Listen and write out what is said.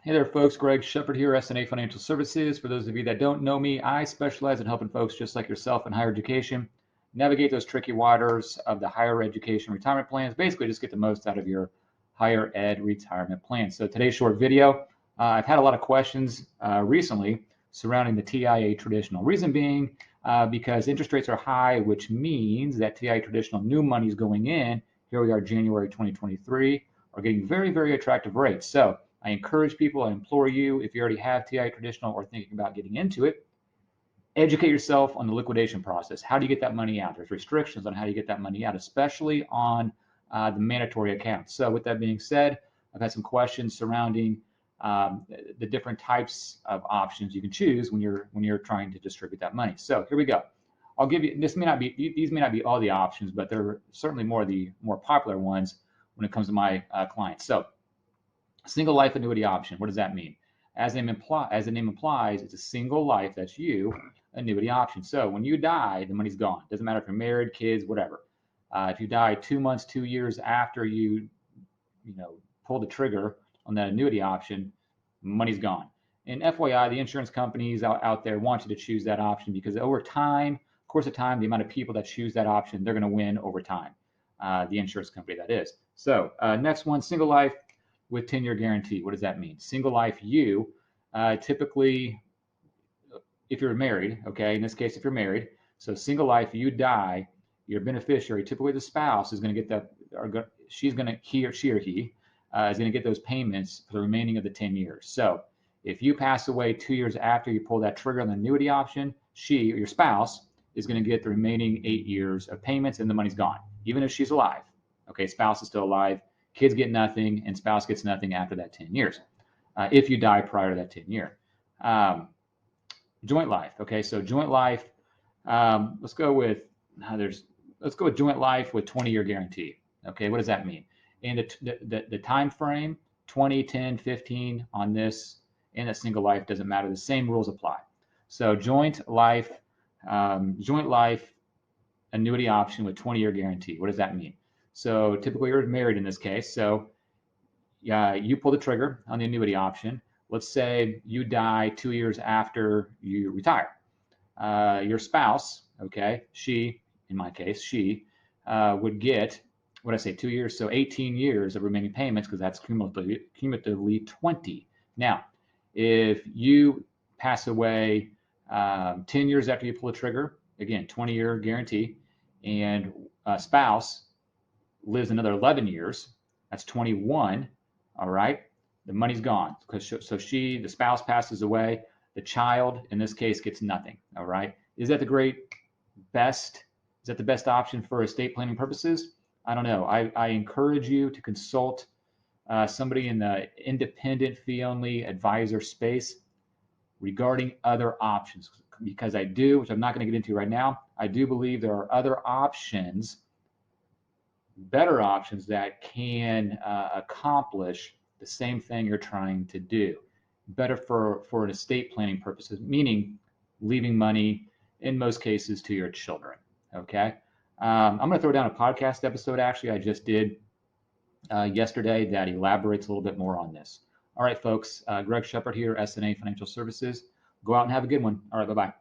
Hey there, folks. Greg Shepard here, S&A Financial Services. For those of you that don't know me, I specialize in helping folks just like yourself in higher education navigate those tricky waters of the higher education retirement plans. Basically, just get the most out of your higher ed retirement plan. So today's short video, I've had a lot of questions recently surrounding the TIAA Traditional. Reason being, because interest rates are high, which means that TIAA Traditional new money is going in. Here we are, January 2023, are getting very, very attractive rates. So I encourage people, I implore you, if you already have TIAA Traditional or thinking about getting into it, educate yourself on the liquidation process. How do you get that money out? There's restrictions on how you get that money out, especially on the mandatory accounts. So with that being said, I've had some questions surrounding the different types of options you can choose when you're trying to distribute that money. So here we go. I'll give you, these may not be all the options, but they're certainly the more popular ones when it comes to my clients. So single life annuity option. What does that mean? As the name implies, it's a single life, that's you, annuity option. So when you die, the money's gone. Doesn't matter if you're married, kids, whatever. If you die 2 months, 2 years after you pull the trigger on that annuity option, money's gone. And FYI, the insurance companies out there want you to choose that option because over time, course of time, the amount of people that choose that option, they're going to win over time. The insurance company, that is. So next one, single life with 10-year guarantee. What does that mean? Single life, you typically, if you're married, okay, in this case, if you're married, so single life, you die, your beneficiary, typically the spouse, is going to get that, or she or he is going to get those payments for the remaining of the 10 years. So if you pass away 2 years after you pull that trigger on the annuity option, she or your spouse is going to get the remaining 8 years of payments and the money's gone, even if she's alive. Okay, spouse is still alive. Kids get nothing, and spouse gets nothing after that 10 years, if you die prior to that 10 year. Joint life. Okay, so joint life. Let's go with joint life with 20-year guarantee. Okay, what does that mean? And the time frame, 20, 10, 15 on this and a single life doesn't matter. The same rules apply. So joint life annuity option with 20-year guarantee. What does that mean? So typically you're married in this case. So you pull the trigger on the annuity option. Let's say you die 2 years after you retire. Your spouse, okay, in my case, she would get, what did I say, 2 years? So 18 years of remaining payments because that's cumulatively 20. Now, if you pass away 10 years after you pull the trigger, again, 20-year guarantee, and a spouse lives another 11 years, that's 21, all right? The money's gone. So the spouse passes away, the child, in this case, gets nothing, all right? Is that the best option for estate planning purposes? I don't know. I encourage you to consult somebody in the independent fee-only advisor space regarding other options, because I do, which I'm not going to get into right now, I do believe there are other options, better options that can accomplish the same thing you're trying to do. Better for an estate planning purposes, meaning leaving money in most cases to your children. Okay. I'm going to throw down a podcast episode actually I just did yesterday that elaborates a little bit more on this. All right, folks. Greg Shepard here, S&A Financial Services. Go out and have a good one. All right. Bye-bye.